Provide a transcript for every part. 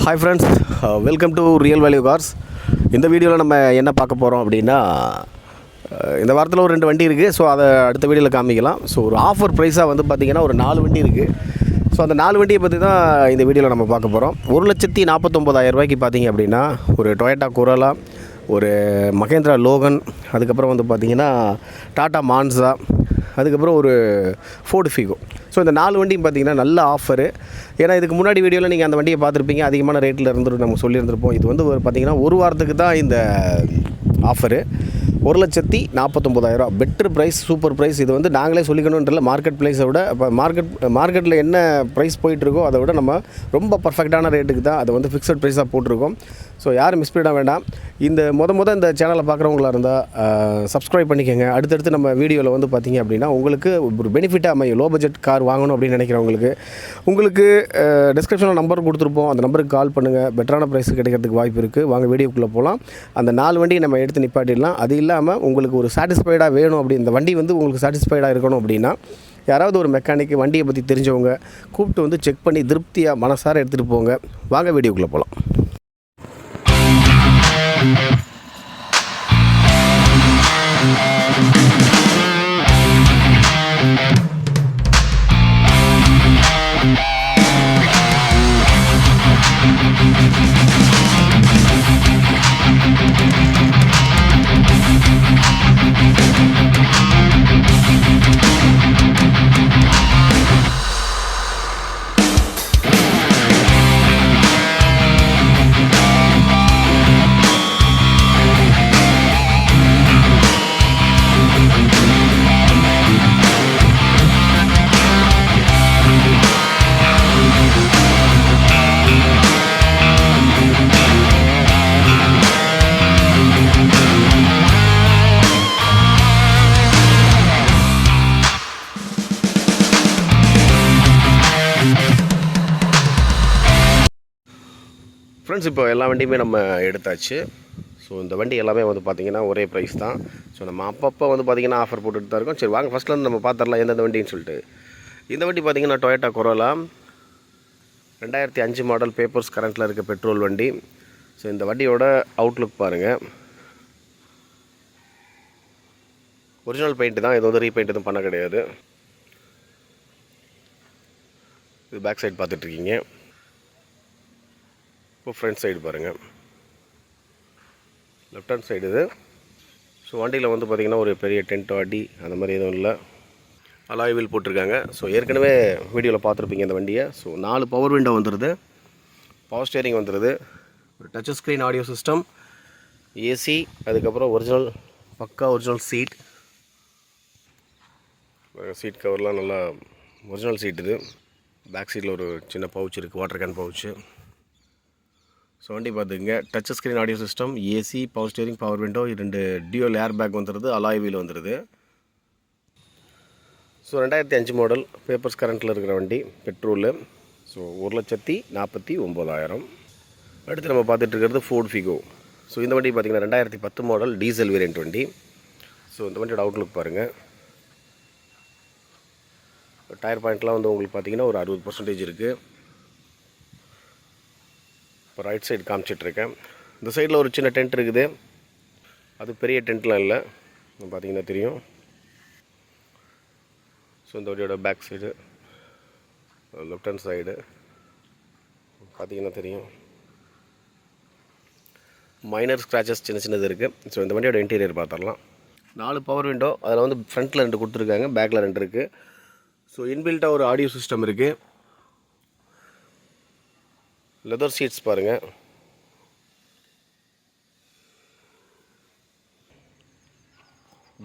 Hi friends, welcome to real value cars. இந்த வீடியோவில் நம்ம என்ன பார்க்க போகிறோம் அப்படின்னா, இந்த வாரத்தில் ஒரு 2 வண்டி இருக்குது. ஸோ அதை அடுத்த வீடியோவில் காமிக்கலாம். ஸோ ஒரு ஆஃபர் ப்ரைஸாக வந்து பார்த்திங்கன்னா ஒரு 4 வண்டி இருக்குது. ஸோ அந்த 4 வண்டியை பற்றி தான் இந்த வீடியோவில் நம்ம பார்க்க போகிறோம். 1,49,000 ரூபாய்க்கு பார்த்திங்க அப்படின்னா ஒரு டொயோட்டா கொரோலா, ஒரு மகேந்திரா லோகன், அதுக்கப்புறம் வந்து பார்த்திங்கன்னா டாட்டா மான்சா, அதுக்கப்புறம் ஒரு ஃபோர்டு ஃபிகோ. ஸோ இந்த 4 வண்டியும் பார்த்திங்கன்னா நல்ல ஆஃபரு. ஏன்னா இதுக்கு முன்னாடி வீடியோவில் நீங்கள் அந்த வண்டியை பார்த்துருப்பீங்க, அதிகமான ரேட்டில் இருந்துட்டு நம்ம சொல்லியிருந்திருப்போம். இது வந்து பார்த்திங்கன்னா ஒரு வாரத்துக்கு தான் இந்த ஆஃபரு. 1,49,000 பெட்ரு ப்ரைஸ், சூப்பர் ப்ரைஸ். இது வந்து நாங்களே சொல்லிக்கணுன்றல, மார்க்கெட் ப்ரைஸை விட இப்போ மார்க்கெட்டில் என்ன ப்ரைஸ் போயிட்டுருக்கோ அதை விட நம்ம ரொம்ப பர்ஃபெக்டான ரேட்டுக்கு தான் அதை வந்து ஃபிக்ஸட் ப்ரைஸாக போட்டிருக்கோம். ஸோ யாரும் மிஸ் பண்ணிட வேண்டாம். இந்த இந்த சேனலை பார்க்குறவங்களா இருந்தால் சப்ஸ்கிரைப் பண்ணிக்கோங்க. அடுத்தடுத்து நம்ம வீடியோவில் வந்து பார்த்திங்க அப்படின்னா உங்களுக்கு ஒரு பெனிஃபிட்டாக அமையும். லோ பட்ஜெட் கார் வாங்கணும் அப்படின்னு நினைக்கிறவங்களுக்கு உங்களுக்கு டிஸ்கிரிப்ஷனில் நம்பர் கொடுத்துருப்போம். அந்த நம்பருக்கு கால் பண்ணுங்கள். பெட்டரான ப்ரைஸ் கிடைக்கிறதுக்கு வாய்ப்பு இருக்குது. வாங்க வீடியோக்குள்ளே போகலாம். அந்த 4 வண்டியை நம்ம எடுத்து நிப்பாட்டிடலாம். அது இல்லாமல் உங்களுக்கு ஒரு சாட்டிஸ்ஃபைடாக வேணும் அப்படி, இந்த வண்டி வந்து உங்களுக்கு சாட்டிஸ்ஃபைடாக இருக்கணும் அப்படின்னா யாராவது ஒரு மெக்கானிக் வண்டியை பற்றி தெரிஞ்சவங்க கூப்பிட்டு வந்து செக் பண்ணி திருப்தியாக மனசார எடுத்துகிட்டு போங்க. வாங்க வீடியோக்குள்ளே போகலாம். ஃப்ரெண்ட்ஸ், இப்போ எல்லா வண்டியுமே நம்ம எடுத்தாச்சு. ஸோ இந்த வண்டி எல்லாமே வந்து பார்த்திங்கன்னா ஒரே ப்ரைஸ் தான். ஸோ நம்ம அப்பப்போ வந்து பார்த்திங்கன்னா ஆஃபர் போட்டுட்டு தான் இருக்கோம். சரி வாங்க ஃபஸ்ட்லேருந்து நம்ம பார்த்துடலாம் எந்தெந்த வண்டின்னு சொல்லிட்டு. இந்த வண்டி பார்த்திங்கன்னா டொயோட்டா கொரோலா 2005 மாடல், பேப்பர்ஸ் கரண்ட்டில் இருக்க பெட்ரோல் வண்டி. ஸோ இந்த வண்டியோட அவுட்லுக் பாருங்கள். ஒரிஜினல் பெயிண்ட் தான், இது வந்து ரீபெயிண்ட் எதுவும் பண்ண கிடையாது. இது பேக் சைடு பார்த்துட்ருக்கீங்க. இப்போ ஃப்ரண்ட் சைடு பாருங்கள், லெஃப்ட் ஹேண்ட் சைடு இது. ஸோ வண்டியில் வந்து பார்த்திங்கன்னா ஒரு பெரிய டென்ட் அடி அந்த மாதிரி எதுவும் இல்லை. அலாய் வீல் போட்டிருக்காங்க. ஸோ ஏற்கனவே வீடியோவில் பார்த்துருப்பீங்க இந்த வண்டியை. ஸோ 4 பவர் விண்டோ வந்துடுது, பவர் ஸ்டேரிங் வந்துடுது, ஒரு touch screen audio system, AC, அதுக்கப்புறம் பக்கா ஒரிஜினல் சீட் கவர்லாம் நல்லா ஒரிஜினல் சீட். இது பேக் சீட்டில் ஒரு சின்ன பவுச் இருக்குது, வாட்டர் கேன் பவுச்சு. ஸோ வண்டி பார்த்துக்குங்க, touch screen audio system, AC, power steering, power window, 2 dual air bag வந்துடுது, அலாய் வீல் வந்துடுது. ஸோ 2005 மாடல், பேப்பர்ஸ் கரண்ட்டில் இருக்கிற வண்டி, பெட்ரோலு. ஸோ 1,49,000. அடுத்து நம்ம பார்த்துட்டு இருக்கிறது ஃபோர்டு ஃபிகோ. ஸோ இந்த வண்டி பார்த்திங்கன்னா 2010 மாடல், டீசல் வேரியண்ட் வண்டி. ஸோ இந்த வண்டியோட அவுட்லுக் பாருங்கள். டயர் பாயிண்ட்லாம் வந்து உங்களுக்கு பார்த்திங்கன்னா ஒரு 60% இருக்குது. இப்போ ரைட் சைடு காமிச்சிட்ருக்கேன். இந்த சைடில் ஒரு சின்ன டென்ட் இருக்குது, அது பெரிய டென்ட்லாம் இல்லை, பார்த்திங்கன்னா தெரியும். ஸோ இந்த வண்டியோட back side, left hand side பார்த்திங்கன்னா தெரியும். மைனர் ஸ்க்ராச்சஸ் சின்னது இருக்குது. ஸோ இந்த வண்டியோட இன்டீரியர் பார்த்துடலாம். 4 பவர் விண்டோ, அதில் வந்து ஃப்ரண்ட்டில் 2 கொடுத்துருக்காங்க, பேக்கில் 2 இருக்குது. ஸோ இன்பில்ட்டாக ஒரு ஆடியோ சிஸ்டம் இருக்குது. லெதர் சீட்ஸ் பாருங்கள்.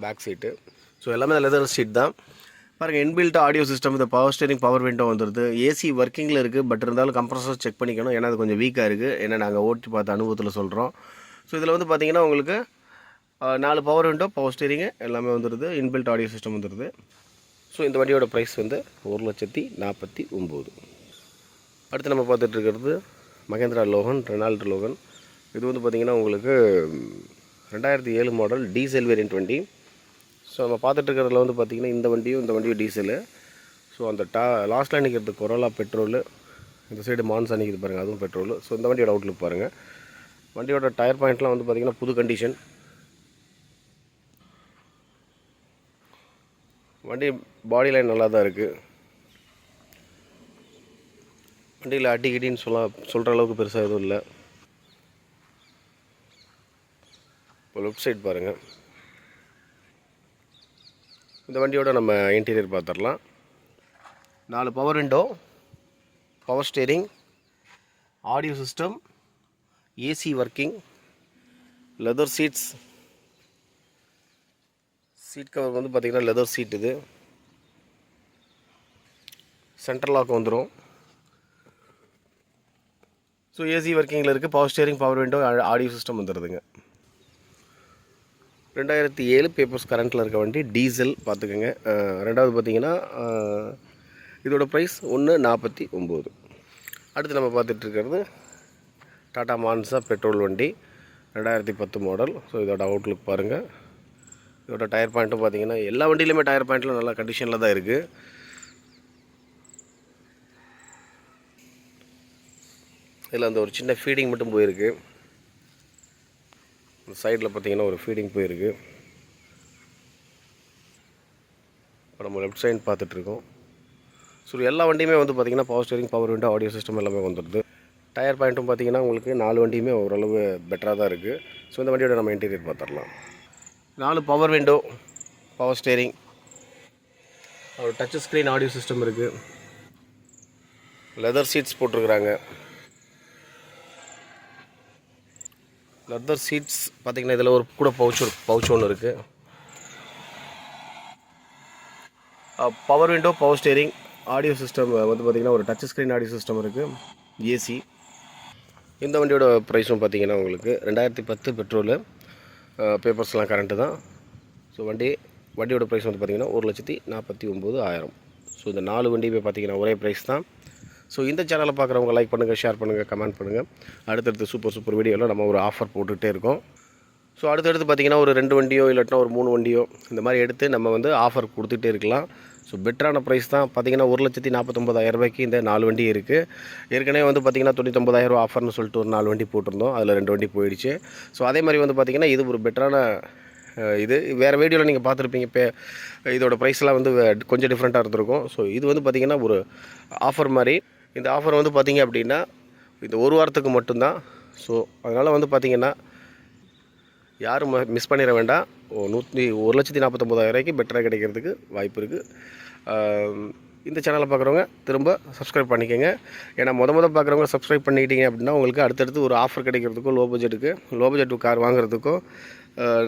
Back seat. ஸோ எல்லாமே லெதர் சீட் தான் பாருங்கள். இன்பில்ட் ஆடியோ சிஸ்டம், இந்த பவர் ஸ்டேரிங், பவர் விண்டோ வந்துடுது. ஏசி ஒர்க்கிங்கில் இருக்குது, பட் இருந்தாலும் கம்ப்ரஸர் செக் பண்ணிக்கணும், ஏன்னா அது கொஞ்சம் வீக்காக இருக்குது. ஏன்னா நாங்கள் ஓட்டி பார்த்த அனுபவத்தில் சொல்கிறோம். ஸோ இதில் வந்து பார்த்திங்கன்னா உங்களுக்கு 4 பவர் விண்டோ, பவர் ஸ்டேரிங்கு எல்லாமே வந்துடுது, இன்பில்ட் ஆடியோ சிஸ்டம் வந்துடுது. ஸோ இந்த வண்டியோட ப்ரைஸ் வந்து 1,49,000. அடுத்து நம்ம பார்த்துட்டு இருக்கிறது மகேந்திரா லோகன், ரெனால்ட் லோகன். இது வந்து பார்த்திங்கன்னா உங்களுக்கு 2007 மாடல், டீசல் வேரியண்ட் வண்டி. ஸோ நம்ம பார்த்துட்டு இருக்கிறதுல வந்து பார்த்திங்கன்னா இந்த வண்டியும் டீசலு. ஸோ அந்த லாஸ்ட்டில் நிற்கிறது கொரோலா பெட்ரோலு, இந்த சைடு மான்சா நிற்கிது பாருங்கள், அதுவும் பெட்ரோல். ஸோ இந்த வண்டியோட அவுட்லுக் பாருங்கள். வண்டியோட டயர் பாயிண்ட்லாம் வந்து பார்த்திங்கன்னா புது கண்டிஷன். வண்டி பாடி லைன் நல்லா தான் இருக்குது. வண்டியில் அடிக்கடின்னு சொல்கிற அளவுக்கு பெருசாக எதுவும் இல்லை. இப்போ லெஃப்ட் சைடு பாருங்கள். இந்த வண்டியோட நம்ம இன்டீரியர் பார்த்துடலாம். 4 power window, power steering, audio system, AC working, leather seats. Seat cover வந்து பார்த்திங்கன்னா லெதர் சீட். இது சென்ட்ரல் லாக் வந்துடும். ஸோ ஏசி ஒர்க்கிங்கில் இருக்குது. Power steering, power window, audio system வந்துடுதுங்க. 2007 பேப்பர்ஸ் கரண்ட்டில் இருக்க வண்டி, டீசல் பார்த்துக்கோங்க. ரெண்டாவது பார்த்திங்கன்னா இதோட ப்ரைஸ் 149. அடுத்து நம்ம பார்த்துட்ருக்கிறது டாடா மான்சா பெட்ரோல் வண்டி, 2010 மாடல். ஸோ இதோட அவுட்லுக் பாருங்கள். இதோட டயர் பாயிண்ட்டும் பார்த்திங்கன்னா எல்லா வண்டியிலுமே டயர் பாயிண்ட்லாம் நல்ல கண்டிஷனில் தான் இருக்குது. இதில் அந்த ஒரு சின்ன ஃபீடிங் மட்டும் போயிருக்கு. சைடில் பார்த்திங்கன்னா ஒரு ஃபீடிங் போயிருக்கு. இப்போ நம்ம லெஃப்ட் சைடு பார்த்துட்ருக்கோம். ஸோ எல்லா வண்டியுமே வந்து பார்த்திங்கன்னா power steering, power window, audio system எல்லாமே வந்துடுது. டயர் பாயிண்ட்டும் பார்த்திங்கன்னா உங்களுக்கு 4 வண்டியுமே ஓரளவு பெட்டராக தான் இருக்குது. ஸோ இந்த வண்டியோட நம்ம இன்டீரியர் பார்த்துடலாம். 4 பவர் விண்டோ, பவர் ஸ்டேரிங், ஒரு டச் ஸ்க்ரீன் ஆடியோ சிஸ்டம் இருக்குது. லெதர் சீட்ஸ் போட்டிருக்குறாங்க. லெதர் சீட்ஸ் பார்த்திங்கன்னா இதில் ஒரு கூட பவுச் ஒன்று இருக்குது. Power window, power steering, audio system வந்து பார்த்திங்கன்னா ஒரு டச் ஸ்க்ரீன் ஆடியோ சிஸ்டம் இருக்குது. ஏசி. இந்த வண்டியோட ப்ரைஸும் பார்த்திங்கன்னா உங்களுக்கு 2010 பெட்ரோலு, பேப்பர்ஸ்லாம் கரண்ட்டு தான். ஸோ வண்டியோட ப்ரைஸ் வந்து பார்த்திங்கன்னா 1,49,000. ஸோ இந்த 4 வண்டியுமே பார்த்திங்கன்னா ஒரே ப்ரைஸ் தான். ஸோ இந்த சேனலை பார்க்குறவங்க லைக் பண்ணுங்கள், ஷேர் பண்ணுங்கள், கமெண்ட் பண்ணுங்கள். அடுத்தடுத்து சூப்பர் வீடியோவில் நம்ம ஒரு ஆஃபர் போட்டுகிட்டே இருக்கோம். ஸோ அடுத்தடுத்து பார்த்திங்கன்னா ஒரு 2 வண்டியோ இல்லாட்டினா ஒரு 3 வண்டியோ இந்த மாதிரி எடுத்து நம்ம வந்து ஆஃபர் கொடுத்துட்டே இருக்கலாம். ஸோ பெட்டரான ப்ரைஸ் தான். பார்த்திங்கன்னா 1,49,000 ரூபாய்க்கு இந்த 4 வண்டி இருக்குது. ஏற்கனவே வந்து பார்த்திங்கன்னா 99,000 ஆஃபர்னு சொல்லிட்டு ஒரு 4 வண்டி போட்டிருந்தோம். அதில் 2 வண்டி போயிடுச்சு. ஸோ அதே மாதிரி வந்து பார்த்திங்கன்னா இது ஒரு பெட்டரான இது வேறு வீடியோவில் நீங்கள் பார்த்துருப்பீங்க. இப்போ இதோட ப்ரைஸ்லாம் வந்து கொஞ்சம் டிஃப்ரெண்ட்டாக இருந்திருக்கும். ஸோ இது வந்து பார்த்திங்கன்னா ஒரு ஆஃபர் மாதிரி. இந்த ஆஃபர் வந்து பார்த்திங்க அப்படின்னா இந்த ஒரு வாரத்துக்கு மட்டும்தான். ஸோ அதனால் வந்து பார்த்திங்கன்னா யாரும் மிஸ் பண்ணிட வேண்டாம். 1,49,000 ரூபாய்க்கு பெட்டராக கிடைக்கிறதுக்கு வாய்ப்பு இருக்குது. இந்த சேனலை பார்க்குறவங்க திரும்ப சப்ஸ்கிரைப் பண்ணிக்கோங்க. ஏன்னா பார்க்குறவங்க சப்ஸ்கிரைப் பண்ணிக்கிட்டீங்க அப்படின்னா உங்களுக்கு அடுத்தடுத்து ஒரு ஆஃபர் கிடைக்கிறதுக்கும், லோ பட்ஜெட் கார் வாங்குறதுக்கும்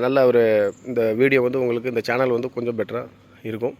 நல்ல ஒரு இந்த வீடியோ வந்து உங்களுக்கு இந்த சேனல் வந்து கொஞ்சம் பெட்டராக இருக்கும்.